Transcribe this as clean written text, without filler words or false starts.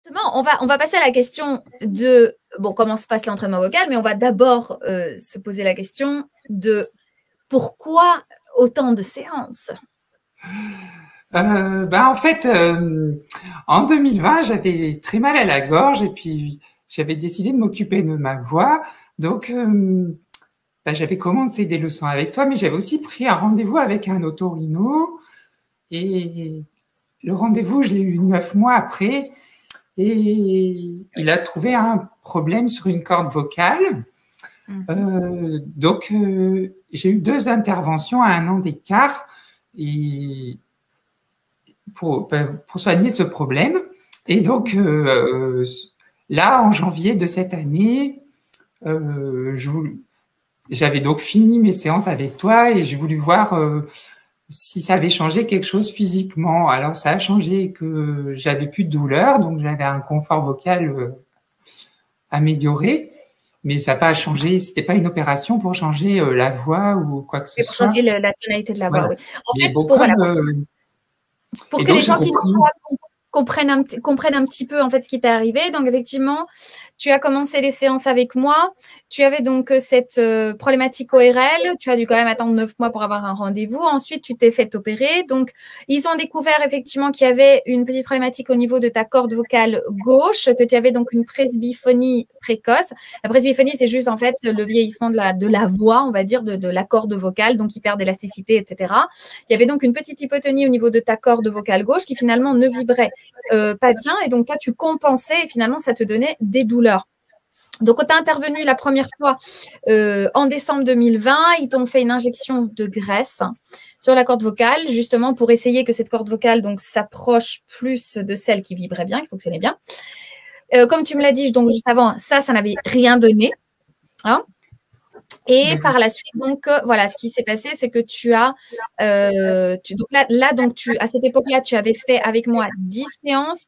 Justement, on va passer à la question de bon, comment se passe l'entraînement vocal, mais on va d'abord se poser la question de pourquoi autant de séances? En fait, en 2020, j'avais très mal à la gorge et puis j'avais décidé de m'occuper de ma voix. Donc, j'avais commencé des leçons avec toi, mais j'avais aussi pris un rendez-vous avec un otorino. Et le rendez-vous, je l'ai eu 9 mois après. Et il a trouvé un problème sur une corde vocale. J'ai eu 2 interventions à 1 an d'écart. Et pour soigner ce problème. Et donc, là, en janvier de cette année, j'avais donc fini mes séances avec toi et j'ai voulu voir si ça avait changé quelque chose physiquement. Alors, ça a changé que j'avais plus de douleur, donc j'avais un confort vocal amélioré, mais ça n'a pas changé, c'était pas une opération pour changer la voix ou quoi que ce Et pour soit. changer la tonalité de la voix, Voilà. oui. En Mais fait, bon, voilà, pour et que donc les j'ai gens qui ne repris. savent pas comprennent un petit peu en fait ce qui t'est arrivé. Donc effectivement, tu as commencé les séances avec moi. Tu avais donc cette problématique ORL. Tu as dû quand même attendre 9 mois pour avoir un rendez-vous. Ensuite, tu t'es fait opérer. Donc, ils ont découvert effectivement qu'il y avait une petite problématique au niveau de ta corde vocale gauche, que tu avais donc une presbyphonie précoce. La presbyphonie, c'est juste en fait le vieillissement de la voix, on va dire, de la corde vocale, donc qui perd d'élasticité, etc. Il y avait donc une petite hypotonie au niveau de ta corde vocale gauche qui finalement ne vibrait pas bien. Et donc, toi, tu compensais et finalement, ça te donnait des douleurs. Donc, quand tu as intervenu la première fois en décembre 2020, ils t'ont fait une injection de graisse sur la corde vocale, justement pour essayer que cette corde vocale donc s'approche plus de celle qui vibrait bien, qui fonctionnait bien. Comme tu me l'as dit donc juste avant, ça n'avait rien donné. Hein. Et par la suite, donc, voilà, ce qui s'est passé, c'est que tu as, donc là, donc à cette époque-là, tu avais fait avec moi 10 séances.